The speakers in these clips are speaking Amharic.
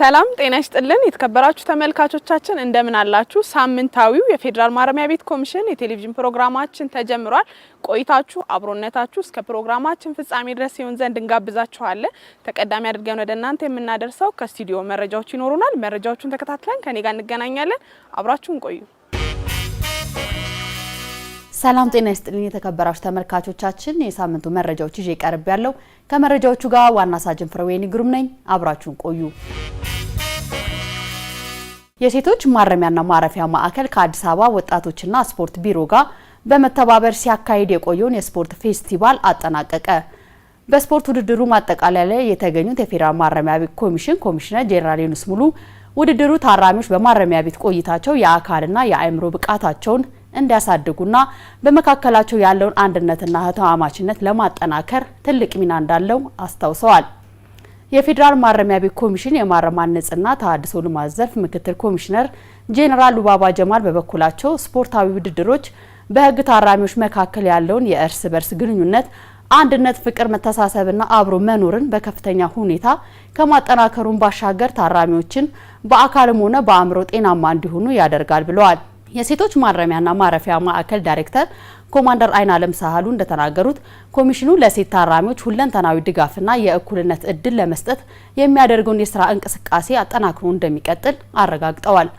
ሰላም ጤና ይስጥልን የተከበራችሁ ተመልካቾቻችን እንደምን አላችሁ? ሳምንታዊው የፌዴራል ማረሚያ ቤት ኮሚሽን የቴሌቪዥን ፕሮግራማችን ተጀምሯል። ቆይታችሁ አብሮነታችሁ እስከ ፕሮግራማችን ፍጻሜ ድረስ ይሁን ዘንድ እንጋብዛችኋለን። ተቀዳሚ አድርገን ወደ እናንተ የምናደርሰው ከስቱዲዮ መረጃዎች ይኖሩናል። መረጃዎቹን ተከታትለን ከኔ ጋር እንገናኛለን። አብራችሁን ቆዩ። ሰላም ጤና ይስጥልኝ የተከበራችሁ ተመልካቾቻችን የሳምንቱ መረጃዎች ይዤ ቀርብ ያለው ከመረጃዎቹ ጋር ዋና ሳጅን ፍሬወይኒ ግሩም ነኝ። አብራችሁን ቆዩ። የሴቶች ማረሚያና ማረፊያ ማዕከል ከአዲስ አበባ ወጣቶችና ስፖርት ቢሮ ጋር በመተባበር ሲያካሂድ የቆየውን የስፖርት ፌስቲቫል አጠናቀቀ። በስፖርት ውድድሩ ማጠቃለያ ላይ የተገኙት የፌዴራል ማረሚያ ቤት ኮሚሽን ኮሚሽነር ጄኔራል ዩኑስ ሙሉ ውድድሩ ታራሚዎች በማረሚያ ቤት ቆይታቸው የአካልና የአእምሮ ብቃታቸውን እንዲያሳድጉና በመካከላቸው ያለውን አንድነትና ህተማማችነት ለማጠናከር ትልቅ ሚና እንዳለው አስታውሰዋል። የፌዴራል ማረሚያ ቤት ኮሚሽን የማረሚያና ተሃድሶ ልማት ዘርፍ ምክትል ኮሚሽነር ጄኔራል ሉባባ ጀማል በበኩላቸው ስፖርታዊ ውድድሮች በህግ ታራሚዎች መካከል ያለውን የእርስ በርስ ግንኙነት፣ አንድነት፣ ፍቅር፣ መተሳሰብና አብሮ መኖርን በከፍተኛ ሁኔታ ከማጠናከሩን ባሻገር ታራሚዎችን በአካልም ሆነ በአእምሮ ጤናማ እንዲሆኑ ያደርጋል ብለዋል። የሴቶች ማረሚያና ማረፊያ ማዕከል ዳይሬክተር ኮማንደር አይናለም ሳህሉ እንደተናገሩት ኮሚሽኑ ለሴት ታራሚዎች ሁለንተናዊ ድጋፍና የእኩልነት እድል ለመስጠት የሚያደርገውን የስራ እንቅስቃሴ አጠናክሮ እንደሚቀጥል አረጋግጠዋል።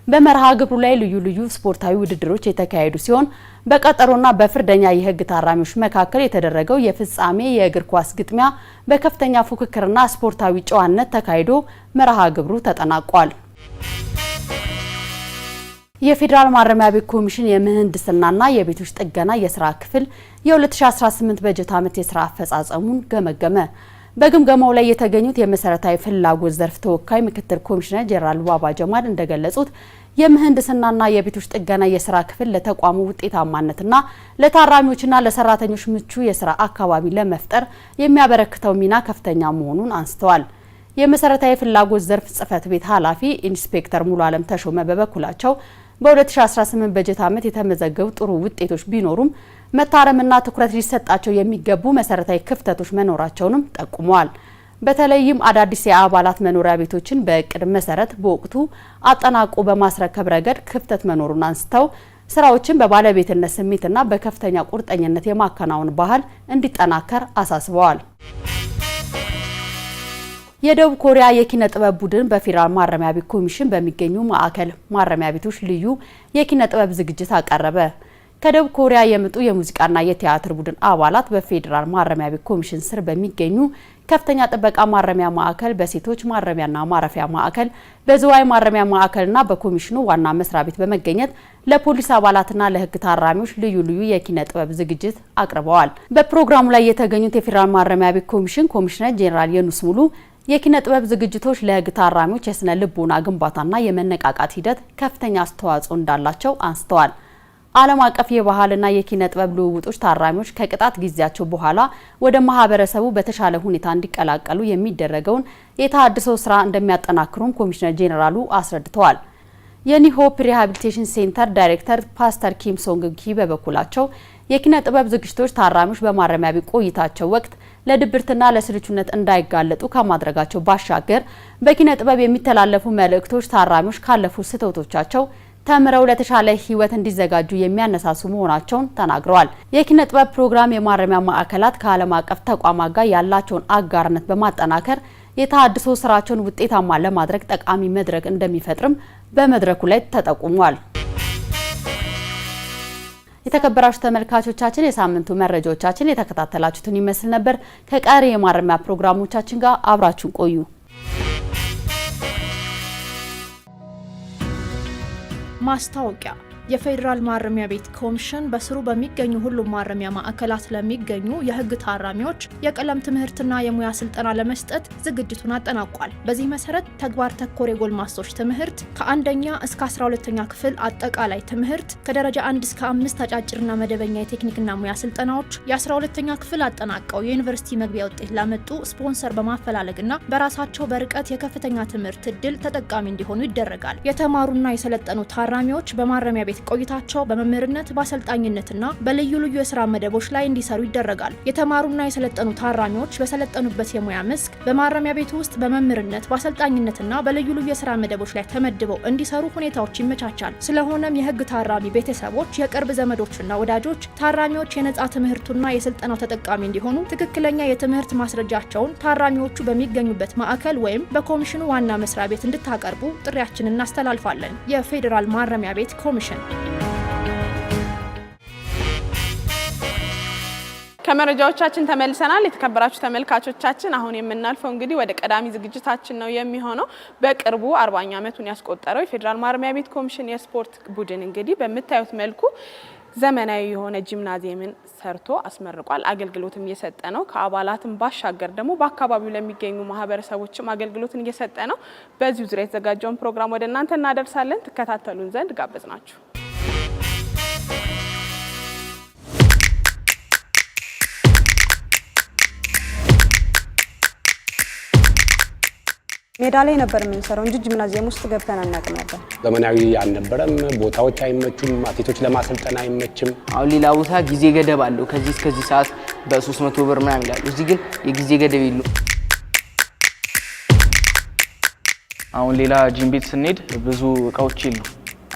በመርሃ ግብሩ ላይ ልዩ ልዩ ስፖርታዊ ውድድሮች የተካሄዱ ሲሆን በቀጠሮና በፍርደኛ የህግ ታራሚዎች መካከል የተደረገው የፍጻሜ የእግር ኳስ ግጥሚያ በከፍተኛ ፉክክርና ስፖርታዊ ጨዋነት ተካሂዶ መርሃ ግብሩ ተጠናቋል። የፌዴራል ማረሚያ ቤት ኮሚሽን የምህንድስናና የቤቶች ጥገና የስራ ክፍል የ2018 በጀት ዓመት የስራ አፈጻጸሙን ገመገመ። በግምገማው ላይ የተገኙት የመሰረታዊ ፍላጎት ዘርፍ ተወካይ ምክትል ኮሚሽነር ጄኔራል ሉባባ ጀማል እንደገለጹት የምህንድስናና የቤቶች ጥገና የስራ ክፍል ለተቋሙ ውጤታማነትና ለታራሚዎችና ለሰራተኞች ምቹ የስራ አካባቢ ለመፍጠር የሚያበረክተው ሚና ከፍተኛ መሆኑን አንስተዋል። የመሰረታዊ ፍላጎት ዘርፍ ጽህፈት ቤት ኃላፊ ኢንስፔክተር ሙሉ አለም ተሾመ በበኩላቸው በ2018 በጀት ዓመት የተመዘገቡ ጥሩ ውጤቶች ቢኖሩም መታረምና ትኩረት ሊሰጣቸው የሚገቡ መሰረታዊ ክፍተቶች መኖራቸውንም ጠቁመዋል። በተለይም አዳዲስ የአባላት መኖሪያ ቤቶችን በእቅድ መሰረት በወቅቱ አጠናቆ በማስረከብ ረገድ ክፍተት መኖሩን አንስተው ስራዎችን በባለቤትነት ስሜትና በከፍተኛ ቁርጠኝነት የማከናወን ባህል እንዲጠናከር አሳስበዋል። የደቡብ ኮሪያ የኪነ ጥበብ ቡድን በፌዴራል ማረሚያ ቤት ኮሚሽን በሚገኙ ማዕከል ማረሚያ ቤቶች ልዩ የኪነ ጥበብ ዝግጅት አቀረበ። ከደቡብ ኮሪያ የመጡ የሙዚቃና የቲያትር ቡድን አባላት በፌዴራል ማረሚያ ቤት ኮሚሽን ስር በሚገኙ ከፍተኛ ጥበቃ ማረሚያ ማዕከል፣ በሴቶች ማረሚያና ማረፊያ ማዕከል፣ በዝዋይ ማረሚያ ማዕከልና በኮሚሽኑ ዋና መስሪያ ቤት በመገኘት ለፖሊስ አባላትና ለህግ ታራሚዎች ልዩ ልዩ የኪነ ጥበብ ዝግጅት አቅርበዋል። በፕሮግራሙ ላይ የተገኙት የፌዴራል ማረሚያ ቤት ኮሚሽን ኮሚሽነር ጄኔራል ዩኑስ ሙሉ የኪነ ጥበብ ዝግጅቶች ለህግ ታራሚዎች የስነ ልቦና ግንባታና የመነቃቃት ሂደት ከፍተኛ አስተዋጽኦ እንዳላቸው አንስተዋል። ዓለም አቀፍ የባህልና የኪነ ጥበብ ልውውጦች ታራሚዎች ከቅጣት ጊዜያቸው በኋላ ወደ ማህበረሰቡ በተሻለ ሁኔታ እንዲቀላቀሉ የሚደረገውን የተሃድሶ ስራ እንደሚያጠናክሩም ኮሚሽነር ጄኔራሉ አስረድተዋል። የኒሆፕ ሪሃቢሊቴሽን ሴንተር ዳይሬክተር ፓስተር ኪም ሶንግ ኪ በበኩላቸው የኪነ ጥበብ ዝግጅቶች ታራሚዎች በማረሚያ ቤት ቆይታቸው ወቅት ለድብርትና ለስልቹነት እንዳይጋለጡ ከማድረጋቸው ባሻገር በኪነ ጥበብ የሚተላለፉ መልእክቶች ታራሚዎች ካለፉ ስህተቶቻቸው ተምረው ለተሻለ ህይወት እንዲዘጋጁ የሚያነሳሱ መሆናቸውን ተናግረዋል። የኪነ ጥበብ ፕሮግራም የማረሚያ ማዕከላት ከዓለም አቀፍ ተቋማት ጋር ያላቸውን አጋርነት በማጠናከር የተሃድሶ ስራቸውን ውጤታማ ለማድረግ ጠቃሚ መድረክ እንደሚፈጥርም በመድረኩ ላይ ተጠቁሟል። የተከበራችሁ ተመልካቾቻችን የሳምንቱ መረጃዎቻችን የተከታተላችሁትን ይመስል ነበር። ከቀሪ የማረሚያ ፕሮግራሞቻችን ጋር አብራችሁን ቆዩ። ማስታወቂያ የፌዴራል ማረሚያ ቤት ኮሚሽን በስሩ በሚገኙ ሁሉም ማረሚያ ማዕከላት ለሚገኙ የህግ ታራሚዎች የቀለም ትምህርትና የሙያ ስልጠና ለመስጠት ዝግጅቱን አጠናቋል። በዚህ መሰረት ተግባር ተኮር የጎልማሶች ትምህርት ከአንደኛ እስከ 12ኛ ክፍል አጠቃላይ ትምህርት፣ ከደረጃ 1 እስከ 5 አጫጭርና መደበኛ የቴክኒክና ሙያ ስልጠናዎች፣ የ12ኛ ክፍል አጠናቀው የዩኒቨርሲቲ መግቢያ ውጤት ላመጡ ስፖንሰር በማፈላለግና በራሳቸው በርቀት የከፍተኛ ትምህርት እድል ተጠቃሚ እንዲሆኑ ይደረጋል። የተማሩና የሰለጠኑ ታራሚዎች በማረሚያ ቤት ቆይታቸው በመምህርነት በአሰልጣኝነትና በልዩ ልዩ የስራ መደቦች ላይ እንዲሰሩ ይደረጋል። የተማሩና የሰለጠኑ ታራሚዎች በሰለጠኑበት የሙያ መስክ በማረሚያ ቤቱ ውስጥ በመምህርነት በአሰልጣኝነትና በልዩ ልዩ የስራ መደቦች ላይ ተመድበው እንዲሰሩ ሁኔታዎች ይመቻቻል። ስለሆነም የህግ ታራሚ ቤተሰቦች፣ የቅርብ ዘመዶችና ወዳጆች ታራሚዎች የነጻ ትምህርቱና የስልጠናው ተጠቃሚ እንዲሆኑ ትክክለኛ የትምህርት ማስረጃቸውን ታራሚዎቹ በሚገኙበት ማዕከል ወይም በኮሚሽኑ ዋና መስሪያ ቤት እንድታቀርቡ ጥሪያችንን እናስተላልፋለን። የፌዴራል ማረሚያ ቤት ኮሚሽን። ከመረጃዎቻችን ተመልሰናል። የተከበራችሁ ተመልካቾቻችን አሁን የምናልፈው እንግዲህ ወደ ቀዳሚ ዝግጅታችን ነው የሚሆነው። በቅርቡ 40ኛ ዓመቱን ያስቆጠረው የፌዴራል ማረሚያ ቤት ኮሚሽን የስፖርት ቡድን እንግዲህ በምታዩት መልኩ ዘመናዊ የሆነ ጂምናዚየምን ሰርቶ አስመርቋል። አገልግሎትም እየሰጠ ነው። ከአባላትም ባሻገር ደግሞ በአካባቢው ለሚገኙ ማህበረሰቦችም አገልግሎትን እየሰጠ ነው። በዚሁ ዙሪያ የተዘጋጀውን ፕሮግራም ወደ እናንተ እናደርሳለን። ትከታተሉን ዘንድ ጋበዝናችሁ። ሜዳ ላይ ነበር የምንሰራው እንጂ ጂምናዚየም ውስጥ ገብተን አናውቅም ነበር። ዘመናዊ አልነበረም። ቦታዎች አይመቹም። አትሌቶች ለማሰልጠን አይመችም። አሁን ሌላ ቦታ ጊዜ ገደብ አለው። ከዚህ እስከዚህ ሰዓት በ300 ብር ምናምን ይላሉ። እዚህ ግን የጊዜ ገደብ የለው። አሁን ሌላ ጂም ቤት ስንሄድ ብዙ እቃዎች የሉ፣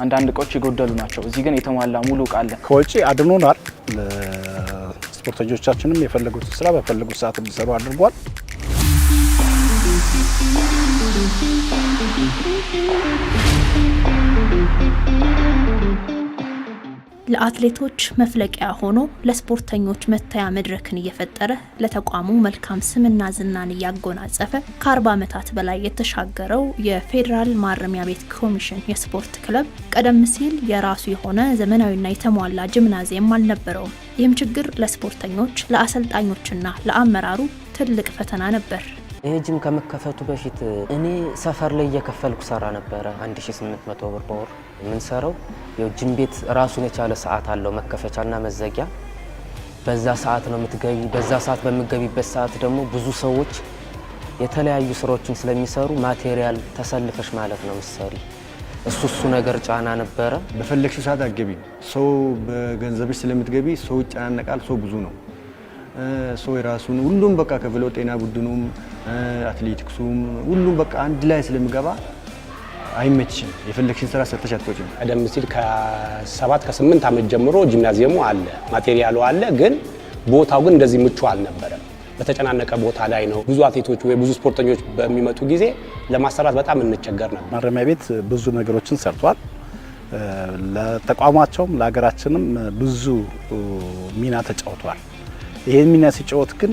አንዳንድ እቃዎች የጎደሉ ናቸው። እዚህ ግን የተሟላ ሙሉ እቃ አለ። ከወጪ አድኖናል። ለስፖርተኞቻችንም የፈለጉት ስራ በፈለጉት ሰዓት እንዲሰሩ አድርጓል። ለአትሌቶች መፍለቂያ ሆኖ ለስፖርተኞች መታያ መድረክን እየፈጠረ ለተቋሙ መልካም ስምና ዝናን እያጎናጸፈ ከ40 ዓመታት በላይ የተሻገረው የፌዴራል ማረሚያ ቤት ኮሚሽን የስፖርት ክለብ ቀደም ሲል የራሱ የሆነ ዘመናዊና የተሟላ ጂምናዚየም አልነበረውም። ይህም ችግር ለስፖርተኞች፣ ለአሰልጣኞችና ለአመራሩ ትልቅ ፈተና ነበር። ይሄ ጂም ከመከፈቱ በፊት እኔ ሰፈር ላይ እየከፈልኩ ሰራ ነበረ 1800 ብር በወር የምንሰራው። ያው ጂም ቤት ራሱን የቻለ ሰዓት አለው፣ መከፈቻና መዘጊያ። በዛ ሰዓት ነው የምትገቢ። በዛ ሰዓት በሚገቢበት ሰዓት ደግሞ ብዙ ሰዎች የተለያዩ ስራዎችን ስለሚሰሩ ማቴሪያል ተሰልፈሽ ማለት ነው ምሰሪ። እሱ ነገር ጫና ነበረ። በፈለግሽ ሰዓት አትገቢም። ሰው በገንዘብሽ ስለምትገቢ ሰው ይጨናነቃል። ሰው ብዙ ነው። ሰው የራሱን ሁሉም በቃ ከፍሎ ጤና ቡድኑም አትሌቲክሱም ሁሉም በቃ አንድ ላይ ስለሚገባ አይመችም። የፈለግሽን ስራ ሰርተሽ አትወጪም። ቀደም ሲል ከ7 ከ8 ዓመት ጀምሮ ጂምናዚየሙ አለ፣ ማቴሪያሉ አለ። ግን ቦታው ግን እንደዚህ ምቹ አልነበረም። በተጨናነቀ ቦታ ላይ ነው። ብዙ አትሌቶች ወይ ብዙ ስፖርተኞች በሚመጡ ጊዜ ለማሰራት በጣም እንቸገር ነበር። ማረሚያ ቤት ብዙ ነገሮችን ሰርቷል። ለተቋማቸውም ለሀገራችንም ብዙ ሚና ተጫውቷል። ይሄን ሚና ሲጫወት ግን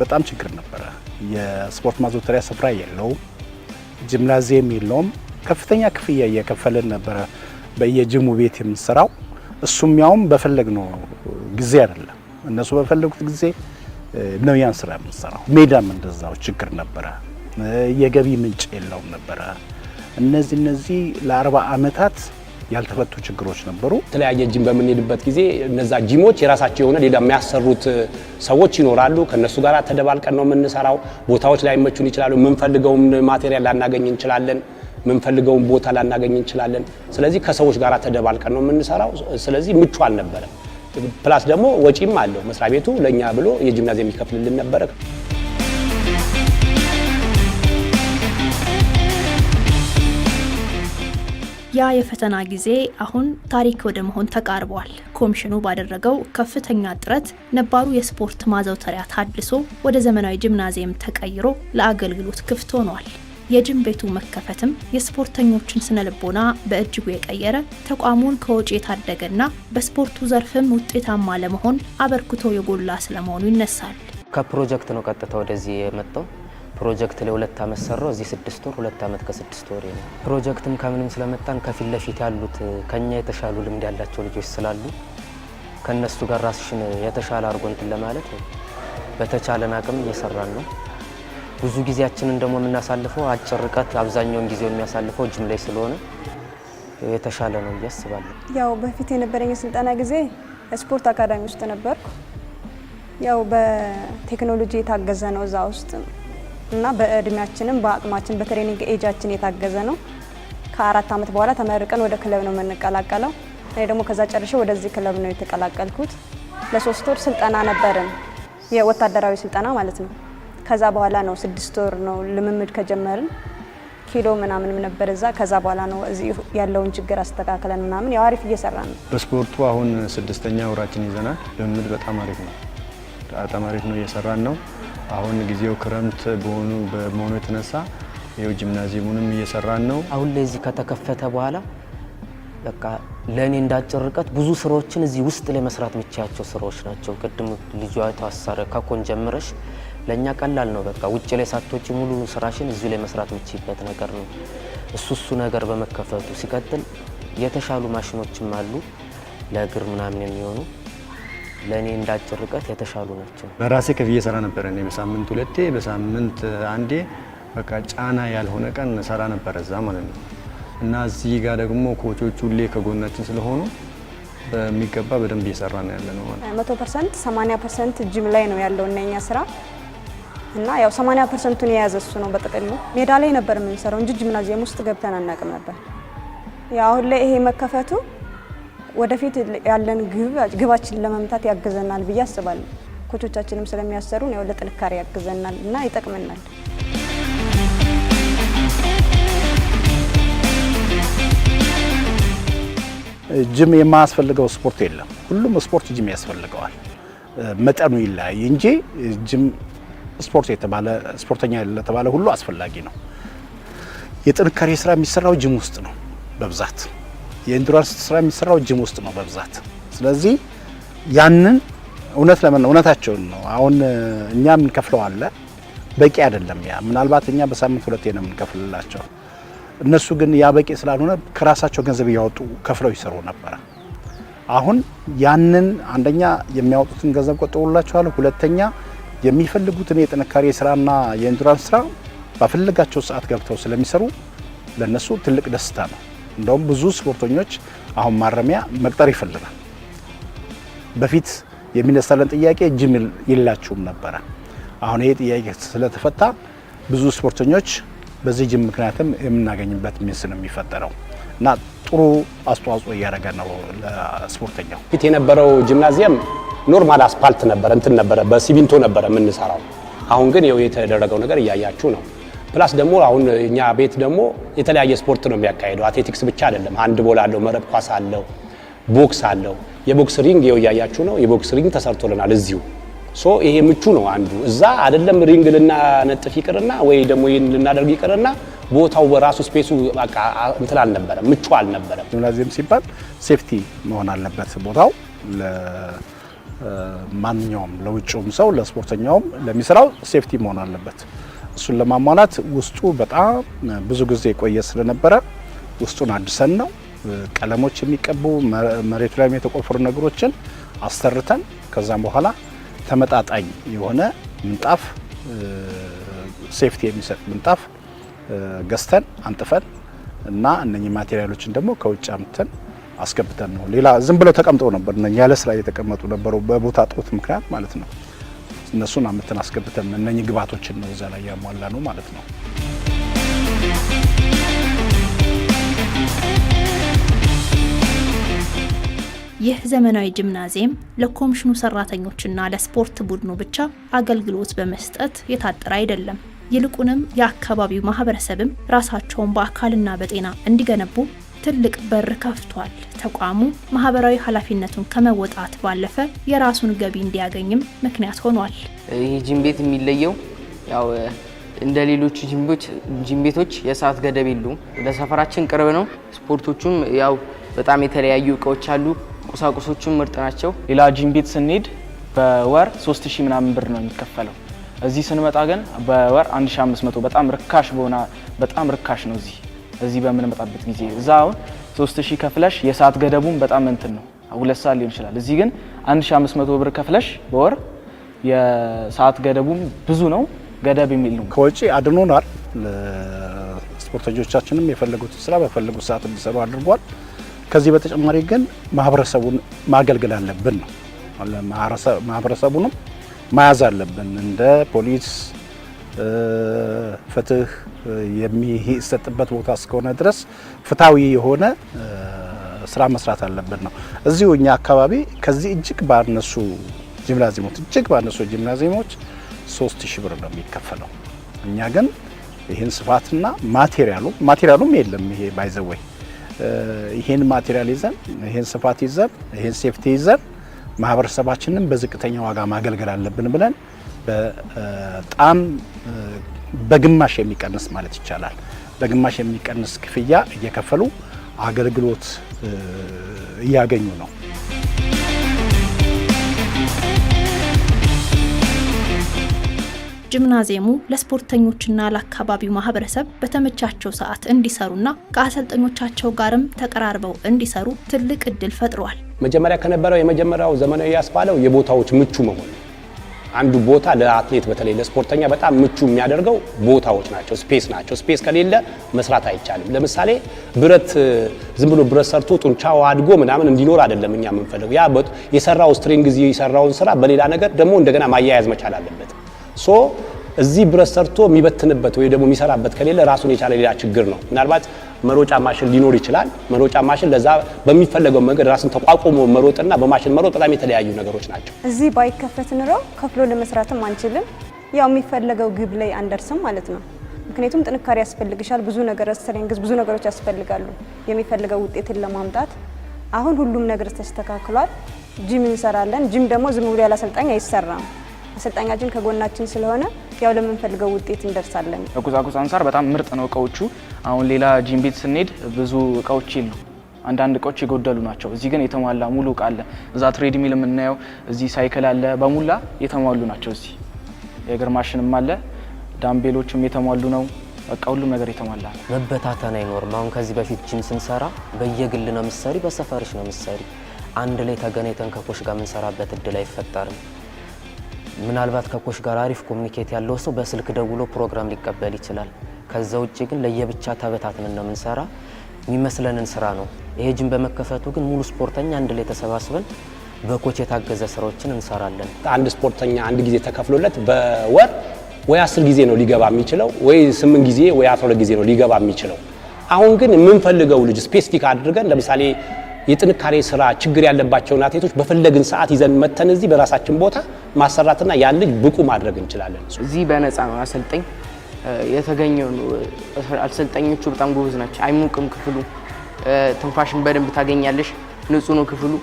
በጣም ችግር ነበረ። የስፖርት ማዘውተሪያ ስፍራ የለውም፣ ጂምናዚየም የለውም። ከፍተኛ ክፍያ እየከፈልን ነበረ በየጂሙ ቤት የምንሰራው። እሱም ያውም በፈለግነው ጊዜ አይደለም፣ እነሱ በፈለጉት ጊዜ ነው ያን ስራ የምንሰራው። ሜዳም እንደዛው ችግር ነበረ። የገቢ ምንጭ የለውም ነበረ። እነዚህ ለ40 ዓመታት ያልተፈቱ ችግሮች ነበሩ። የተለያየ ጂም በምንሄድበት ጊዜ እነዛ ጂሞች የራሳቸው የሆነ ሌላ የሚያሰሩት ሰዎች ይኖራሉ። ከነሱ ጋር ተደባልቀን ነው የምንሰራው። ቦታዎች ላይ መቹን ይችላሉ። የምንፈልገውን ማቴሪያል ላናገኝ እንችላለን። የምንፈልገውን ቦታ ላናገኝ እንችላለን። ስለዚህ ከሰዎች ጋር ተደባልቀን ነው የምንሰራው። ስለዚህ ምቹ አልነበረም። ፕላስ ደግሞ ወጪም አለው። መስሪያ ቤቱ ለኛ ብሎ የጂምናዚየም ይከፍልልን ነበረ። ያ የፈተና ጊዜ አሁን ታሪክ ወደ መሆን ተቃርቧል። ኮሚሽኑ ባደረገው ከፍተኛ ጥረት ነባሩ የስፖርት ማዘውተሪያ ታድሶ ወደ ዘመናዊ ጂምናዚየም ተቀይሮ ለአገልግሎት ክፍት ሆኗል። የጂም ቤቱ መከፈትም የስፖርተኞችን ስነ ልቦና በእጅጉ የቀየረ፣ ተቋሙን ከወጪ የታደገና በስፖርቱ ዘርፍም ውጤታማ ለመሆን አበርክቶ የጎላ ስለመሆኑ ይነሳል። ከፕሮጀክት ነው ቀጥታ ወደዚህ የመጣው። ፕሮጀክት ላይ 2 ዓመት ሰራው። እዚህ 6 ወር 2 ዓመት ከ6 ወር ነው። ፕሮጀክትም ከምንም ስለመጣን ከፊት ለፊት ያሉት ከኛ የተሻሉ ልምድ ያላቸው ልጆች ስላሉ ከነሱ ጋር ራስሽን የተሻለ አርጎ እንትን ለማለት በተቻለን አቅም እየሰራን ነው። ብዙ ጊዜያችንን ደግሞ የምናሳልፈው አጭር ርቀት አብዛኛውን ጊዜው የሚያሳልፈው ጂም ላይ ስለሆነ የተሻለ ነው ያስባለሁ። ያው በፊት የነበረኝ ስልጠና ጊዜ ስፖርት አካዳሚ ውስጥ ነበርኩ። ያው በቴክኖሎጂ የታገዘ ነው እዛ ውስጥ እና በእድሜያችንም በአቅማችን በትሬኒንግ ኤጃችን የታገዘ ነው። ከ4 ዓመት በኋላ ተመርቀን ወደ ክለብ ነው የምንቀላቀለው። እኔ ደግሞ ከዛ ጨርሼ ወደዚህ ክለብ ነው የተቀላቀልኩት። ለ3 ወር ስልጠና ነበርን፣ የወታደራዊ ስልጠና ማለት ነው። ከዛ በኋላ ነው 6 ወር ነው ልምምድ ከጀመርን ኪሎ ምናምን ነበር እዛ። ከዛ በኋላ ነው እዚህ ያለውን ችግር አስተካክለን ምናምን ያው አሪፍ እየሰራን ነው። በስፖርቱ አሁን 6ኛ ወራችን ይዘናል። ልምምድ በጣም አሪፍ ነው፣ በጣም አሪፍ ነው እየሰራን ነው። አሁን ጊዜው ክረምት በመሆኑ የተነሳ ይኸው ጂምናዚየሙንም እየሰራን ነው። አሁን ላይ እዚህ ከተከፈተ በኋላ በቃ ለእኔ እንዳጭር ርቀት ብዙ ስራዎችን እዚህ ውስጥ ላይ መስራት የሚቻያቸው ስራዎች ናቸው። ቅድም ልጇ ታሰረ ከኮን ጀምረሽ ለኛ ቀላል ነው። በቃ ውጭ ላይ ሳትወጪ ሙሉ ስራሽን እዚህ ላይ መስራት የምትችይበት ነገር ነው። እሱ ነገር በመከፈቱ ሲቀጥል የተሻሉ ማሽኖችም አሉ ለእግር ምናምን የሚሆኑ ለእኔ እንዳጭር ርቀት የተሻሉ ናቸው። በራሴ ከፍዬ እየሰራ ነበር እኔ በሳምንት 2 በሳምንት 1 በቃ ጫና ያልሆነ ቀን ሰራ ነበር እዛ ማለት ነው። እና እዚህ ጋር ደግሞ ኮቾቹ ሁሌ ከጎናችን ስለሆኑ በሚገባ በደንብ እየሰራ ነው ያለ ነው ማለት 100% 80% ጂም ላይ ነው ያለው እኛ ስራ እና ያው 80%ቱን የያዘ እሱ ነው። በጥቅሉ ሜዳ ላይ ነበር የምንሰራው እንጂ ጂምናዚየም ውስጥ ገብተን አናውቅም ነበር። ያው አሁን ላይ ይሄ መከፈቱ ወደፊት ያለን ግባችን ለመምታት ያግዘናል ብዬ አስባለሁ። ኮቾቻችንም ስለሚያሰሩን ያው ለጥንካሬ ያግዘናል እና ይጠቅመናል። ጂም የማያስፈልገው ስፖርት የለም። ሁሉም ስፖርት ጂም ያስፈልገዋል። መጠኑ ይለያይ እንጂ ጂም ስፖርት የተባለ ስፖርተኛ ለተባለ ሁሉ አስፈላጊ ነው። የጥንካሬ ስራ የሚሰራው ጂም ውስጥ ነው በብዛት። የኢንዱራንስ ስራ የሚሰራው ጂም ውስጥ ነው በብዛት። ስለዚህ ያንን እውነታቸውን ነው። አሁን እኛ የምንከፍለው አለ በቂ አይደለም። ያ ምናልባት እኛ በሳምንት 2 ነው የምንከፍልላቸው። እነሱ ግን ያ በቂ ስላልሆነ ከራሳቸው ገንዘብ እያወጡ ከፍለው ይሰሩ ነበር። አሁን ያንን አንደኛ የሚያወጡትን ገንዘብ ቆጥቦላቸዋል፣ ሁለተኛ የሚፈልጉትን የጥንካሬ ስራና የኢንዱራንስ ስራ በፈለጋቸው ሰዓት ገብተው ስለሚሰሩ ለነሱ ትልቅ ደስታ ነው። እንደውም ብዙ ስፖርተኞች አሁን ማረሚያ መቅጠር ይፈልጋል። በፊት የሚነሳለን ጥያቄ ጂም የላችሁም ነበረ። አሁን ይሄ ጥያቄ ስለተፈታ ብዙ ስፖርተኞች በዚህ ጂም ምክንያትም የምናገኝበት ሚንስ ነው የሚፈጠረው እና ጥሩ አስተዋጽኦ እያደረገ ነው ለስፖርተኛው። ፊት የነበረው ጂምናዚየም ኖርማል አስፓልት ነበር፣ ነበር በሲሚንቶ ነበር የምንሰራው። አሁን ግን ይኸው የተደረገው ነገር እያያችሁ ነው። ፕላስ ደግሞ አሁን እኛ ቤት ደግሞ የተለያየ ስፖርት ነው የሚያካሂደው። አትሌቲክስ ብቻ አይደለም፣ ሃንድ ቦል አለው፣ መረብ ኳስ አለው፣ ቦክስ አለው። የቦክስ ሪንግ ይኸው እያያችሁ ነው። የቦክስ ሪንግ ተሰርቶልናል እዚሁ። ሶ ይሄ ምቹ ነው። አንዱ እዛ አይደለም ሪንግ ልናነጥፍ ይቅርና ወይ ደግሞ ይሄን ልናደርግ ይቅርና ቦታው በራሱ ስፔሱ በቃ እንትን አልነበረም፣ ምቹ አልነበረም። ጂምናዚየም ሲባል ሴፍቲ መሆን አለበት ቦታው ለማንኛውም ለውጭውም ሰው ለስፖርተኛውም ለሚሰራው ሴፍቲ መሆን አለበት። እሱን ለማሟላት ውስጡ በጣም ብዙ ጊዜ የቆየ ስለነበረ ውስጡን አድሰን ነው ቀለሞች የሚቀቡ መሬቱ ላይ የተቆፈሩ ነገሮችን አሰርተን ከዛም በኋላ ተመጣጣኝ የሆነ ምንጣፍ ሴፍቲ የሚሰጥ ምንጣፍ ገዝተን አንጥፈን እና እነኚህ ማቴሪያሎችን ደግሞ ከውጭ አምጥተን አስገብተን ነው። ሌላ ዝም ብለው ተቀምጠው ነበር እነኛ ያለ ስራ እየተቀመጡ ነበሩ በቦታ ጦት ምክንያት ማለት ነው። እነሱን አምጥተን አስገብተን እነኚህ ግብዓቶችን ነው እዛ ላይ ያሟላ ነው ማለት ነው። ይህ ዘመናዊ ጂምናዚየም ለኮሚሽኑ ሰራተኞችና ለስፖርት ቡድኑ ብቻ አገልግሎት በመስጠት የታጠረ አይደለም። ይልቁንም የአካባቢው ማህበረሰብም ራሳቸውን በአካልና በጤና እንዲገነቡ ትልቅ በር ከፍቷል። ተቋሙ ማህበራዊ ኃላፊነቱን ከመወጣት ባለፈ የራሱን ገቢ እንዲያገኝም ምክንያት ሆኗል። ይህ ጂም ቤት የሚለየው ያው እንደ ሌሎች ጂም ቤቶች የሰዓት ገደብ የለውም። ለሰፈራችን ቅርብ ነው። ስፖርቶቹም ያው በጣም የተለያዩ እቃዎች አሉ። ቁሳቁሶቹም ምርጥ ናቸው። ሌላ ጂም ቤት ስንሄድ በወር 3000 ምናምን ብር ነው የሚከፈለው። እዚህ ስንመጣ ግን በወር 1500 በጣም ርካሽ ነው። እዚህ በምንመጣበት ጊዜ እዛ አሁን 3000 ከፍለሽ የሰዓት ገደቡም በጣም እንትን ነው 2 ሰዓት ሊሆን ይችላል። እዚህ ግን 1500 ብር ከፍለሽ በወር የሰዓት ገደቡም ብዙ ነው። ገደብ የሚል ነው። ከወጪ አድኖናል። ስፖርተኞቻችንም የፈለጉትን ስራ በፈለጉት ሰዓት እንዲሰሩ አድርጓል። ከዚህ በተጨማሪ ግን ማህበረሰቡን ማገልገል አለብን ነው። ማህበረሰቡንም መያዝ አለብን። እንደ ፖሊስ፣ ፍትህ የሚሰጥበት ቦታ እስከሆነ ድረስ ፍትሃዊ የሆነ ስራ መስራት አለብን ነው። እዚሁ እኛ አካባቢ ከዚህ እጅግ ባነሱ ጂምናዚየሞች 3000 ብር ነው የሚከፈለው። እኛ ግን ይህን ስፋትና ማቴሪያሉም የለም። ይሄ ባይዘወይ ይሄን ማቴሪያል ይዘን ይሄን ስፋት ይዘን ይሄን ሴፍቲ ይዘን ማህበረሰባችንን በዝቅተኛ ዋጋ ማገልገል አለብን ብለን በጣም በግማሽ የሚቀንስ ማለት ይቻላል በግማሽ የሚቀንስ ክፍያ እየከፈሉ አገልግሎት እያገኙ ነው። ጂምናዚየሙ ለስፖርተኞችና ለአካባቢው ማህበረሰብ በተመቻቸው ሰዓት እንዲሰሩና ከአሰልጣኞቻቸው ጋርም ተቀራርበው እንዲሰሩ ትልቅ እድል ፈጥሯል። መጀመሪያ ከነበረው የመጀመሪያው ዘመናዊ ያስባለው የቦታዎች ምቹ መሆን። አንዱ ቦታ ለአትሌት በተለይ ለስፖርተኛ በጣም ምቹ የሚያደርገው ቦታዎች ናቸው፣ ስፔስ ናቸው። ስፔስ ከሌለ መስራት አይቻልም። ለምሳሌ ብረት ዝም ብሎ ብረት ሰርቶ ጡንቻው አድጎ ምናምን እንዲኖር አይደለም እኛ የምንፈልገው። ያ የሰራው ስትሪንግ የሰራውን ስራ በሌላ ነገር ደግሞ እንደገና ማያያዝ መቻል አለበት። ሶ እዚህ ብረት ሰርቶ የሚበትንበት ወይ ደግሞ የሚሰራበት ከሌለ ራሱን የቻለ ሌላ ችግር ነው። ምናልባት መሮጫ ማሽን ሊኖር ይችላል። መሮጫ ማሽን ለዛ በሚፈለገው መንገድ ራስን ተቋቁሞ መሮጥና በማሽን መሮጥ በጣም የተለያዩ ነገሮች ናቸው። እዚህ ባይከፈት ኑሮ ከፍሎ ለመስራትም አንችልም። ያው የሚፈለገው ግብ ላይ አንደርስም ማለት ነው። ምክንያቱም ጥንካሬ ያስፈልግሻል፣ ብዙ ነገር ስትሬንግዝ፣ ብዙ ነገሮች ያስፈልጋሉ የሚፈልገው ውጤትን ለማምጣት። አሁን ሁሉም ነገር ተስተካክሏል። ጂም እንሰራለን። ጂም ደግሞ ዝም ብሎ ያለ አሰልጣኝ አይሰራም። አሰልጣኛችን ከጎናችን ስለሆነ ያው ለምንፈልገው ውጤት እንደርሳለን። ከቁሳቁስ አንፃር በጣም ምርጥ ነው እቃዎቹ። አሁን ሌላ ጂም ቤት ስንሄድ ብዙ እቃዎች የሉ፣ አንዳንድ እቃዎች የጎደሉ ናቸው። እዚህ ግን የተሟላ ሙሉ እቃ አለ። እዛ ትሬድሚል የምናየው እዚህ ሳይክል አለ፣ በሙላ የተሟሉ ናቸው። እዚህ የእግር ማሽንም አለ፣ ዳምቤሎችም የተሟሉ ነው። በቃ ሁሉም ነገር የተሟላ ነው። መበታተን አይኖርም። አሁን ከዚህ በፊት ጂም ስንሰራ በየግል ነው ምሰሪ፣ በሰፈርሽ ነው ምሰሪ። አንድ ላይ ተገናኝተን ከኮች ጋር የምንሰራበት እድል አይፈጠርም። ምናልባት ከኮች ጋር አሪፍ ኮሚኒኬት ያለው ሰው በስልክ ደውሎ ፕሮግራም ሊቀበል ይችላል። ከዛ ውጪ ግን ለየብቻ ተበታትነን ነው የምንሰራ። የሚመስለንን ስራ ነው። ይሄ ጂም በመከፈቱ ግን ሙሉ ስፖርተኛ አንድ ላይ ተሰባስበን በኮች የታገዘ ስራዎችን እንሰራለን። አንድ ስፖርተኛ አንድ ጊዜ ተከፍሎለት በወር ወይ 10 ጊዜ ነው ሊገባ የሚችለው፣ ወይ 8 ጊዜ ወይ 12 ጊዜ ነው ሊገባ የሚችለው። አሁን ግን የምንፈልገው ልጅ ስፔሲፊክ አድርገን ለምሳሌ የጥንካሬ ስራ ችግር ያለባቸውን አትሌቶች በፈለግን ሰዓት ይዘን መተን እዚህ በራሳችን ቦታ ማሰራትና ያን ልጅ ብቁ ማድረግ እንችላለን። እዚህ በነፃ ነው አሰልጣኝ የተገኘው። አሰልጣኞቹ በጣም ጎበዝ ናቸው። አይሙቅም ክፍሉ፣ ትንፋሽን በደንብ ታገኛለሽ። ንጹህ ነው ክፍሉ፣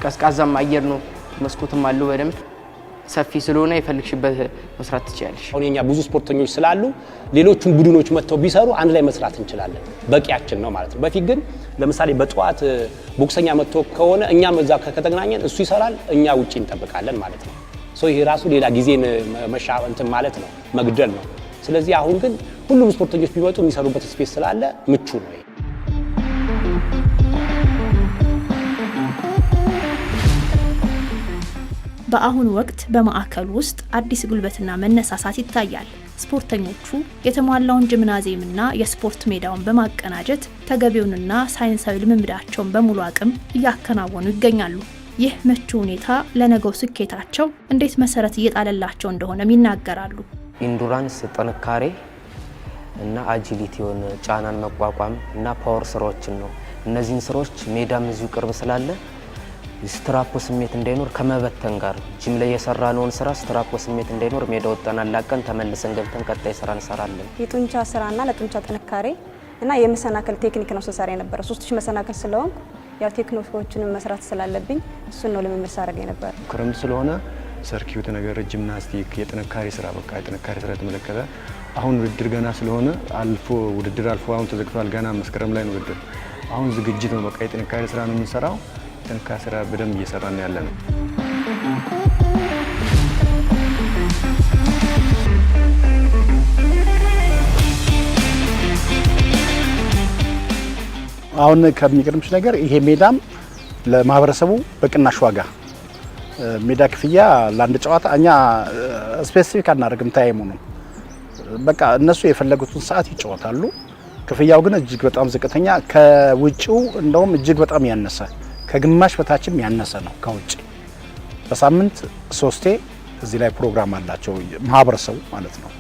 ቀዝቃዛም አየር ነው፣ መስኮትም አለው በደንብ ሰፊ ስለሆነ የፈልግሽበት መስራት ትችላለሽ። አሁን የኛ ብዙ ስፖርተኞች ስላሉ ሌሎቹን ቡድኖች መጥተው ቢሰሩ አንድ ላይ መስራት እንችላለን። በቂያችን ነው ማለት ነው። በፊት ግን ለምሳሌ በጠዋት ቦክሰኛ መጥቶ ከሆነ እኛም እዛ ከተገናኘን እሱ ይሰራል፣ እኛ ውጪ እንጠብቃለን ማለት ነው። ይሄ ራሱ ሌላ ጊዜን እንትን ማለት ነው፣ መግደል ነው። ስለዚህ አሁን ግን ሁሉም ስፖርተኞች ቢመጡ የሚሰሩበት ስፔስ ስላለ ምቹ ነው። በአሁኑ ወቅት በማዕከሉ ውስጥ አዲስ ጉልበትና መነሳሳት ይታያል። ስፖርተኞቹ የተሟላውን ጂምናዚየምና የስፖርት ሜዳውን በማቀናጀት ተገቢውንና ሳይንሳዊ ልምምዳቸውን በሙሉ አቅም እያከናወኑ ይገኛሉ። ይህ ምቹ ሁኔታ ለነገው ስኬታቸው እንዴት መሰረት እየጣለላቸው እንደሆነም ይናገራሉ። ኢንዱራንስ ጥንካሬ እና አጂሊቲውን ጫናን መቋቋም እና ፓወር ስራዎችን ነው። እነዚህን ስራዎች ሜዳም እዚሁ ቅርብ ስላለ ስትራፖ ስሜት እንዳይኖር ከመበተን ጋር ጂም ላይ የሰራነውን ስራ ስትራፖ ስሜት እንዳይኖር ሜዳ ወጣን አላቀን ተመልሰን ገብተን ቀጣይ ስራ እንሰራለን። የጡንቻ ስራና ለጡንቻ ጥንካሬ እና የመሰናከል ቴክኒክ ነው ስንሰራ የነበረው። 3000 መሰናከል ስለሆንኩ ያው ቴክኒኮችን መስራት ስላለብኝ እሱን ነው ልምምድ ሳደርግ የነበረው። ክረምት ስለሆነ ሰርኪዩት ነገር ጂምናስቲክ የጥንካሬ ስራ በቃ የጥንካሬ ስራ ተመለከተ። አሁን ውድድር ገና ስለሆነ ውድድር አልፎ አሁን ተዘግቷል። ገና መስከረም ላይ ነው ውድድር። አሁን ዝግጅት ነው በቃ የጥንካሬ ስራ ነው የምንሰራው። የጥንካሬ ስራ በደንብ እየሰራን ያለ ነው። አሁን ከሚገርምሽ ነገር ይሄ ሜዳም ለማህበረሰቡ በቅናሽ ዋጋ ሜዳ ክፍያ ለአንድ ጨዋታ እኛ ስፔሲፊክ አናደርግም። ታይሙ ነው በቃ እነሱ የፈለጉትን ሰዓት ይጫወታሉ። ክፍያው ግን እጅግ በጣም ዝቅተኛ፣ ከውጪው እንደውም እጅግ በጣም ያነሰ፣ ከግማሽ በታችም ያነሰ ነው ከውጪ። በሳምንት 3 እዚህ ላይ ፕሮግራም አላቸው ማህበረሰቡ ማለት ነው።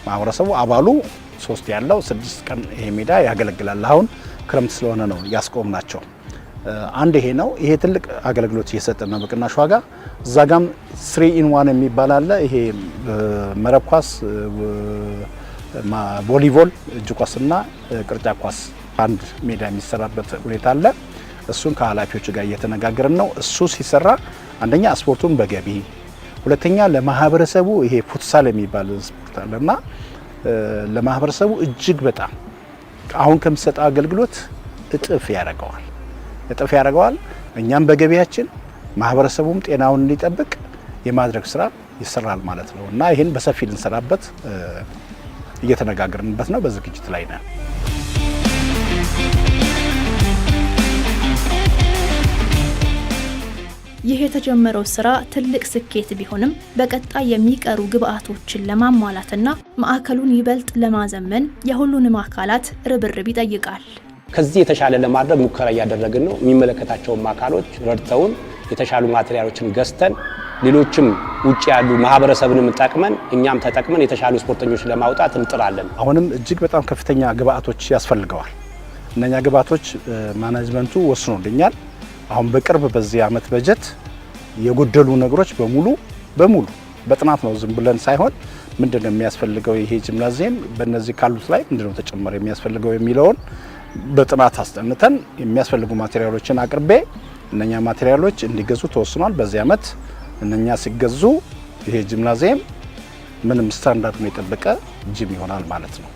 ማህበረሰቡ አባሉ 3 ያለው 6 ቀን ይሄ ሜዳ ያገለግላል። አሁን ክረምት ስለሆነ ነው ያስቆምናቸው። አንድ ይሄ ነው። ይሄ ትልቅ አገልግሎት እየሰጠ ነው በቅናሽ ዋጋ። እዛ ጋም 3 in 1 የሚባል አለ። ይሄ መረብ ኳስ፣ ቮሊቦል፣ እጅ ኳስና ቅርጫት ኳስ አንድ ሜዳ የሚሰራበት ሁኔታ አለ። እሱን ከኃላፊዎች ጋር እየተነጋገርን ነው። እሱ ሲሰራ አንደኛ ስፖርቱን በገቢ ሁለተኛ ለማህበረሰቡ ይሄ ፉትሳል የሚባል ስፖርት አለና ለማህበረሰቡ እጅግ በጣም አሁን ከምሰጠው አገልግሎት እጥፍ ያደርገዋል። እኛም በገቢያችን ማህበረሰቡም ጤናውን እንዲጠብቅ የማድረግ ስራ ይሰራል ማለት ነው እና ይሄን በሰፊ ልንሰራበት እየተነጋገርንበት ነው። በዝግጅት ላይ ነን። ይህ የተጀመረው ስራ ትልቅ ስኬት ቢሆንም በቀጣይ የሚቀሩ ግብአቶችን ለማሟላትና ማዕከሉን ይበልጥ ለማዘመን የሁሉንም አካላት ርብርብ ይጠይቃል። ከዚህ የተሻለ ለማድረግ ሙከራ እያደረግን ነው። የሚመለከታቸውን አካሎች ረድተውን የተሻሉ ማቴሪያሎችን ገዝተን ሌሎችም ውጪ ያሉ ማህበረሰብንም ጠቅመን እኛም ተጠቅመን የተሻሉ ስፖርተኞች ለማውጣት እንጥራለን። አሁንም እጅግ በጣም ከፍተኛ ግብአቶች ያስፈልገዋል። እነኛ ግብአቶች ማኔጅመንቱ ወስኖልኛል። አሁን በቅርብ በዚህ አመት በጀት የጎደሉ ነገሮች በሙሉ በጥናት ነው፣ ዝም ብለን ሳይሆን ምንድነው የሚያስፈልገው ይሄ ጂምናዚየም በእነዚህ ካሉት ላይ ምንድነው ተጨማሪ የሚያስፈልገው የሚለውን በጥናት አስጠንተን የሚያስፈልጉ ማቴሪያሎችን አቅርቤ እነኛ ማቴሪያሎች እንዲገዙ ተወስኗል። በዚህ አመት እነኛ ሲገዙ ይሄ ጂምናዚየም ምንም ስታንዳርዱን የጠበቀ ጂም ይሆናል ማለት ነው።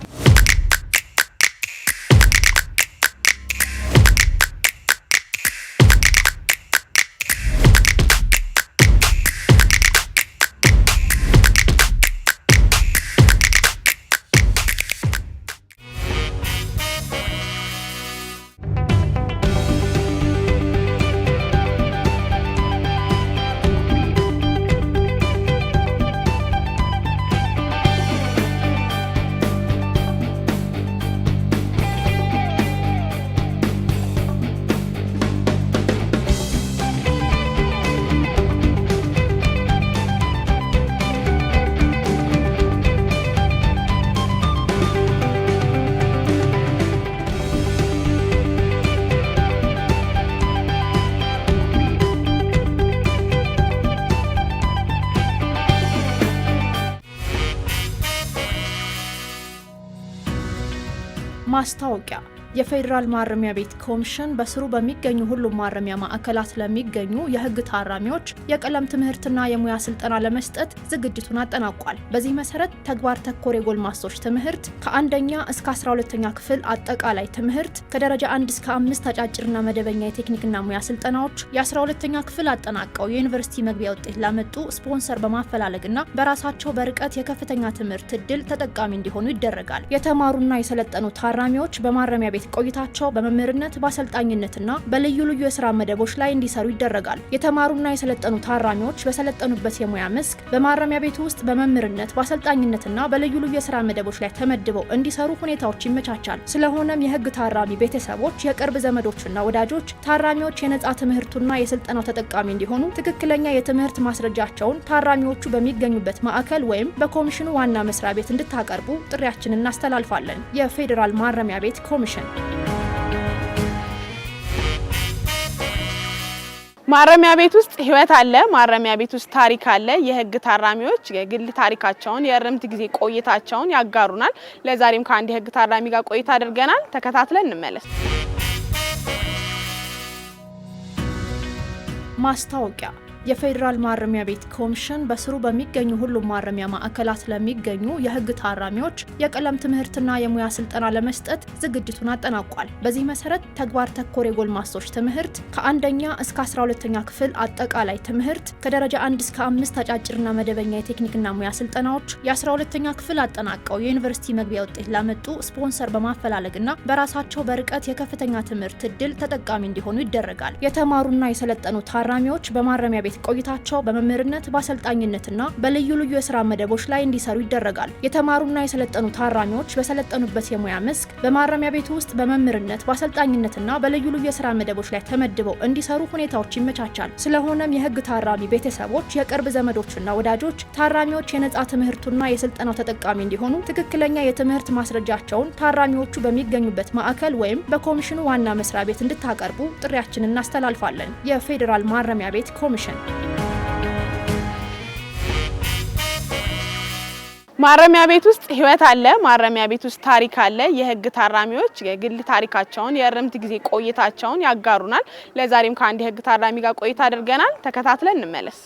ማስታወቂያ የፌዴራል ማረሚያ ቤት ኮሚሽን በስሩ በሚገኙ ሁሉም ማረሚያ ማዕከላት ለሚገኙ የህግ ታራሚዎች የቀለም ትምህርትና የሙያ ስልጠና ለመስጠት ዝግጅቱን አጠናቋል። በዚህ መሰረት ተግባር ተኮር የጎልማሶች ትምህርት ከ1ኛ እስከ 12ኛ ክፍል አጠቃላይ ትምህርት፣ ከደረጃ 1 እስከ 5 አጫጭርና መደበኛ የቴክኒክና ሙያ ስልጠናዎች፣ የ12ኛ ክፍል አጠናቀው የዩኒቨርሲቲ መግቢያ ውጤት ላመጡ ስፖንሰር በማፈላለግና በራሳቸው በርቀት የከፍተኛ ትምህርት እድል ተጠቃሚ እንዲሆኑ ይደረጋል። የተማሩና የሰለጠኑ ታራሚዎች በማረሚያ ቤት ቆይታቸው በመምህርነት በአሰልጣኝነትና በልዩ ልዩ የስራ መደቦች ላይ እንዲሰሩ ይደረጋል። የተማሩና የሰለጠኑ ታራሚዎች በሰለጠኑበት የሙያ መስክ በማረሚያ ቤቱ ውስጥ በመምህርነት በአሰልጣኝነትና በልዩ ልዩ የስራ መደቦች ላይ ተመድበው እንዲሰሩ ሁኔታዎች ይመቻቻል። ስለሆነም የህግ ታራሚ ቤተሰቦች፣ የቅርብ ዘመዶችና ወዳጆች ታራሚዎች የነጻ ትምህርቱና የስልጠናው ተጠቃሚ እንዲሆኑ ትክክለኛ የትምህርት ማስረጃቸውን ታራሚዎቹ በሚገኙበት ማዕከል ወይም በኮሚሽኑ ዋና መስሪያ ቤት እንድታቀርቡ ጥሪያችንን እናስተላልፋለን። የፌዴራል ማረሚያ ቤት ኮሚሽን። ማረሚያ ቤት ውስጥ ህይወት አለ። ማረሚያ ቤት ውስጥ ታሪክ አለ። የህግ ታራሚዎች የግል ታሪካቸውን የእርምት ጊዜ ቆይታቸውን ያጋሩናል። ለዛሬም ከአንድ የህግ ታራሚ ጋር ቆይታ አድርገናል። ተከታትለን እንመለስ። ማስታወቂያ የፌዴራል ማረሚያ ቤት ኮሚሽን በስሩ በሚገኙ ሁሉም ማረሚያ ማዕከላት ለሚገኙ የህግ ታራሚዎች የቀለም ትምህርትና የሙያ ስልጠና ለመስጠት ዝግጅቱን አጠናቋል። በዚህ መሰረት ተግባር ተኮር የጎልማሶች ትምህርት ከ1ኛ እስከ 12ኛ ክፍል አጠቃላይ ትምህርት፣ ከደረጃ 1 እስከ 5 አጫጭርና መደበኛ የቴክኒክና ሙያ ስልጠናዎች፣ የ12ኛ ክፍል አጠናቀው የዩኒቨርሲቲ መግቢያ ውጤት ላመጡ ስፖንሰር በማፈላለግና በራሳቸው በርቀት የከፍተኛ ትምህርት እድል ተጠቃሚ እንዲሆኑ ይደረጋል። የተማሩና የሰለጠኑ ታራሚዎች በማረሚያ ቤት ቆይታቸው በመምህርነት በአሰልጣኝነትና በልዩ ልዩ የስራ መደቦች ላይ እንዲሰሩ ይደረጋል። የተማሩና የሰለጠኑ ታራሚዎች በሰለጠኑበት የሙያ መስክ በማረሚያ ቤቱ ውስጥ በመምህርነት በአሰልጣኝነትና በልዩ ልዩ የስራ መደቦች ላይ ተመድበው እንዲሰሩ ሁኔታዎች ይመቻቻል። ስለሆነም የህግ ታራሚ ቤተሰቦች፣ የቅርብ ዘመዶችና ወዳጆች ታራሚዎች የነጻ ትምህርቱና የስልጠናው ተጠቃሚ እንዲሆኑ ትክክለኛ የትምህርት ማስረጃቸውን ታራሚዎቹ በሚገኙበት ማዕከል ወይም በኮሚሽኑ ዋና መስሪያ ቤት እንድታቀርቡ ጥሪያችንን እናስተላልፋለን። የፌዴራል ማረሚያ ቤት ኮሚሽን። ማረሚያ ቤት ውስጥ ህይወት አለ። ማረሚያ ቤት ውስጥ ታሪክ አለ። የህግ ታራሚዎች የግል ታሪካቸውን የእርምት ጊዜ ቆይታቸውን ያጋሩናል። ለዛሬም ከአንድ የህግ ታራሚ ጋር ቆይታ አድርገናል። ተከታትለን እንመለስ።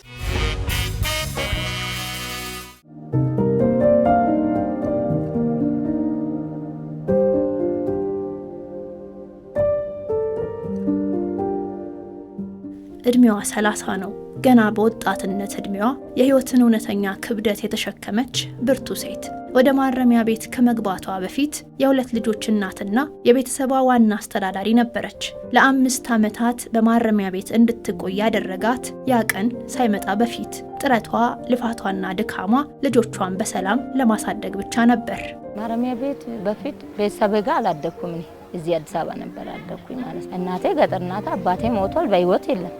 እድሜዋ 30 ነው። ገና በወጣትነት እድሜዋ የህይወትን እውነተኛ ክብደት የተሸከመች ብርቱ ሴት ወደ ማረሚያ ቤት ከመግባቷ በፊት የሁለት ልጆች እናትና የቤተሰቧ ዋና አስተዳዳሪ ነበረች። ለ5 ዓመታት በማረሚያ ቤት እንድትቆይ ያደረጋት ያ ቀን ሳይመጣ በፊት ጥረቷ፣ ልፋቷና ድካሟ ልጆቿን በሰላም ለማሳደግ ብቻ ነበር። ማረሚያ ቤት በፊት ቤተሰብ ጋር አላደኩም። እዚህ አዲስ አበባ ነበር አደኩኝ ማለት ነው። እናቴ ገጠር ናት፣ አባቴ ሞቷል፣ በህይወት የለም።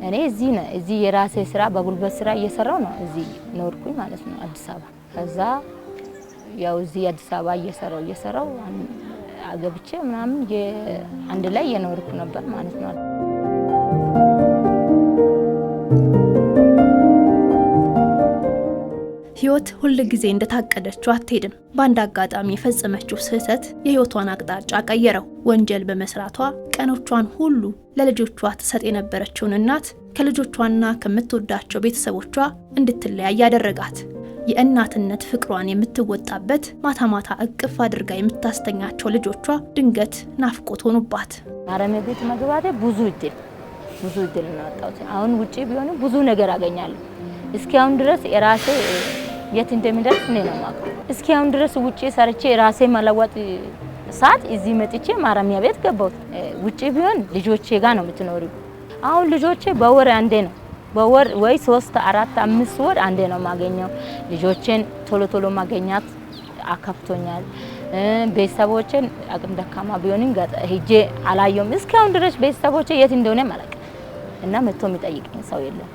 እኔ እዚህ የራሴ ስራ በጉልበት ስራ እየሰራው ነው እዚህ ኖርኩኝ ማለት ነው አዲስ አበባ። ከዛ ያው እዚህ አዲስ አበባ እየሰራው አገብቼ ምናምን አንድ ላይ የኖርኩ ነበር ማለት ነው። ህይወት ሁሉ ጊዜ እንደታቀደችው አትሄድም። በአንድ አጋጣሚ የፈጸመችው ስህተት የህይወቷን አቅጣጫ ቀየረው። ወንጀል በመስራቷ ቀኖቿን ሁሉ ለልጆቿ ትሰጥ የነበረችውን እናት ከልጆቿና ከምትወዳቸው ቤተሰቦቿ እንድትለያይ ያደረጋት። የእናትነት ፍቅሯን የምትወጣበት ማታ ማታ እቅፍ አድርጋ የምታስተኛቸው ልጆቿ ድንገት ናፍቆት ሆኑባት። ማረሚያ ቤት መግባቴ ብዙ እድል ነው ያጣሁት። አሁን ውጪ ቢሆንም ብዙ ነገር አገኛለሁ። እስኪያውን ድረስ የራሴ የት እንደምደርስ ነው የማውቀው። እስኪያውን ድረስ ውጪ ሰርቼ የራሴ መለወጥ ሰዓት እዚህ መጥቼ ማረሚያ ቤት ገባሁት። ውጪ ቢሆን ልጆቼ ጋር ነው የምትኖሪው። አሁን ልጆቼ በወር አንዴ ነው በወር ወይ 3 4 5 ወር አንዴ ነው ማገኘው። ልጆቼን ቶሎ ማገኛት አከፍቶኛል። ቤተሰቦቼን አቅም ደካማ ቢሆንም ሄጄ አላየሁም። እስካሁን ድረስ ቤተሰቦቼ የት እንደሆነ ማለት እና መጥቶ የሚጠይቀኝ ሰው የለም።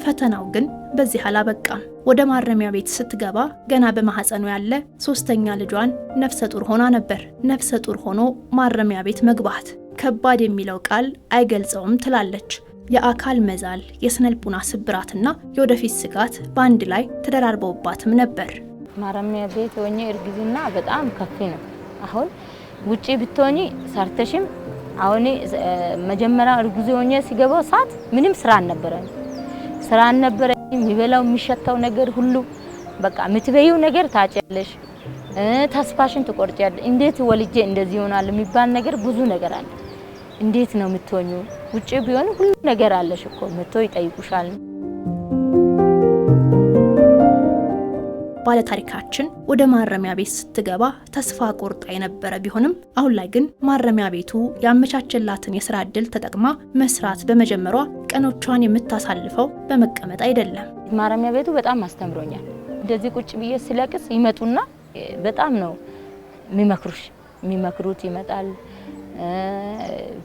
ፈተናው ግን በዚህ አላበቃም። ወደ ማረሚያ ቤት ስትገባ ገና በማህፀኑ ያለ 3ኛ ልጇን ነፍሰ ጡር ሆና ነበር። ነፍሰ ጡር ሆኖ ማረሚያ ቤት መግባት ከባድ የሚለው ቃል አይገልጸውም ትላለች። የአካል መዛል፣ የስነልቡና ስብራትና የወደፊት ስጋት በአንድ ላይ ተደራርበውባትም ነበር። ማረሚያ ቤት ሆኜ እርግዝና በጣም ከፍ ነው። አሁን ውጪ ብትሆኚ ሰርተሽም አሁን መጀመሪያ እርጉዝ ሆኜ ሲገባው ሰዓት ምንም ስራ አልነበረ። የሚበላው የሚሸታው ነገር ሁሉ በቃ የምትበይው ነገር ታጨለሽ፣ ተስፋሽን ትቆርጫለሽ። እንዴት ወልጄ እንደዚህ ይሆናል የሚባል ነገር ብዙ ነገር አለ። እንዴት ነው የምትሆኙ? ውጪ ቢሆን ሁሉ ነገር አለሽ እኮ መጥቶ ይጠይቁሻል። ባለታሪካችን ወደ ማረሚያ ቤት ስትገባ ተስፋ ቆርጣ የነበረ ቢሆንም አሁን ላይ ግን ማረሚያ ቤቱ ያመቻቸላትን የስራ እድል ተጠቅማ መስራት በመጀመሯ ቀኖቿን የምታሳልፈው በመቀመጥ አይደለም። ማረሚያ ቤቱ በጣም አስተምሮኛል። እንደዚህ ቁጭ ብዬ ስለቅስ ይመጡና በጣም ነው የሚመክሩት ይመጣል።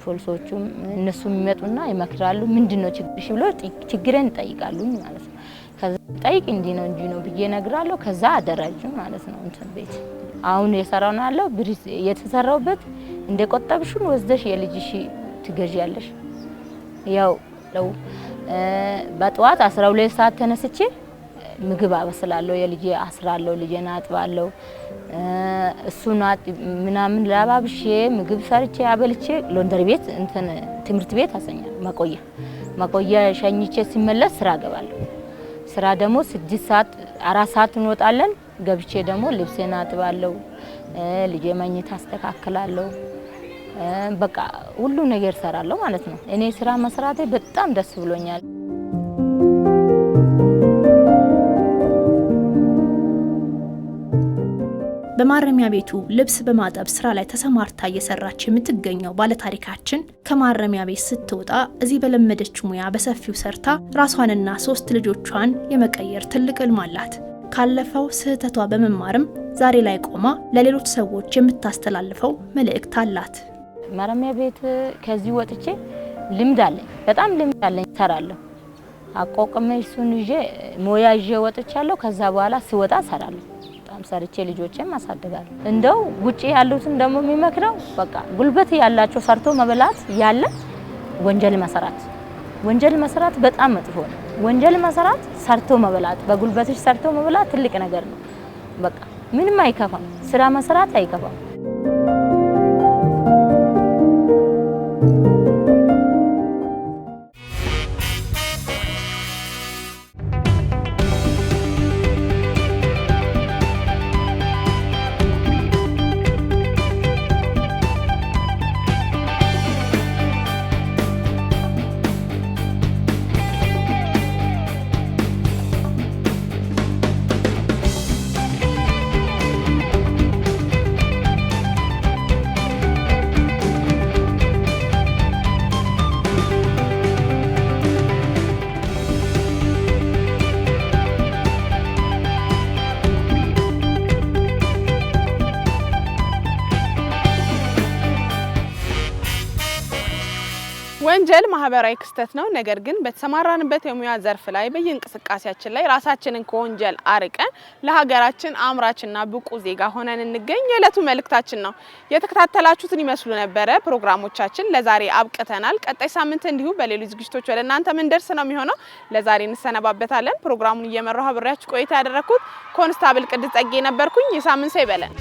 ፖሊሶቹም እነሱም ይመጡና ይመክራሉ። ምንድነው ችግርሽ ብሎ ችግሬን ይጠይቃሉኝ ማለት ነው። ከዛ ጠይቅ እንዲህ ነው ብዬ ነግራለሁ። ከዛ አደራጁ ማለት ነው እንትን ቤት አሁን የሰራው ነው ያለው ብሪስ የተሰራውበት እንደቆጠብሽን ወስደሽ የልጅሽ ትገዣለሽ። ያው በጠዋት 12 ሰዓት ተነስቼ ምግብ አበስላለሁ፣ የልጄ አስራለሁ፣ ልጄን አጥባለሁ። እሱን ምናምን ለባብሼ ምግብ ሰርቼ አበልቼ ሎንደሪ ቤት እንትን ትምህርት ቤት አሰኛለሁ። መቆያ ሸኝቼ ሲመለስ ስራ ገባለሁ። ስራ ደግሞ 6 ሰዓት 4 ሰዓት እንወጣለን። ገብቼ ደግሞ ልብሴን አጥባለሁ፣ ልጄ መኝታ አስተካክላለሁ። በቃ ሁሉ ነገር ሰራለሁ ማለት ነው። እኔ ስራ መስራቴ በጣም ደስ ብሎኛል። በማረሚያ ቤቱ ልብስ በማጠብ ስራ ላይ ተሰማርታ እየሰራች የምትገኘው ባለታሪካችን ከማረሚያ ቤት ስትወጣ እዚህ በለመደች ሙያ በሰፊው ሰርታ ራሷንና 3 ልጆቿን የመቀየር ትልቅ ህልም አላት። ካለፈው ስህተቷ በመማርም ዛሬ ላይ ቆማ ለሌሎች ሰዎች የምታስተላልፈው መልእክት አላት። ማረሚያ ቤት ከዚህ ወጥቼ ልምድ አለኝ፣ በጣም ልምድ አለኝ፣ ሰራለሁ። አቋቁሜ እሱን ይዤ ሞያ ይዤ ወጥቻለሁ። ከዛ በኋላ ሲወጣ ሰራለሁ። በጣም ሰርቼ ልጆቼን ማሳደጋለሁ። እንደው ውጪ ያሉትን ደግሞ የሚመክረው በቃ ጉልበት ያላቸው ሰርቶ መብላት ያለ ወንጀል መስራት በጣም መጥፎ ነው። ወንጀል መስራት ሰርቶ መብላት፣ በጉልበትሽ ሰርቶ መብላት ትልቅ ነገር ነው። በቃ ምንም አይከፋም፣ ስራ መስራት አይከፋም። ወንጀል ማህበራዊ ክስተት ነው። ነገር ግን በተሰማራንበት የሙያ ዘርፍ ላይ በየእንቅስቃሴያችን ላይ ራሳችንን ከወንጀል አርቀን ለሀገራችን አምራችና ብቁ ዜጋ ሆነን እንገኝ የዕለቱ መልእክታችን ነው። የተከታተላችሁትን ይመስሉ ነበረ። ፕሮግራሞቻችን ለዛሬ አብቅተናል። ቀጣይ ሳምንት እንዲሁ በሌሎች ዝግጅቶች ወደ እናንተ ምንደርስ ነው የሚሆነው። ለዛሬ እንሰነባበታለን። ፕሮግራሙን እየመራሁ አብሬያችሁ ቆይታ ያደረኩት ኮንስታብል ቅድስት ጸጌ ነበርኩኝ። የሳምንት ሰው ይበለን።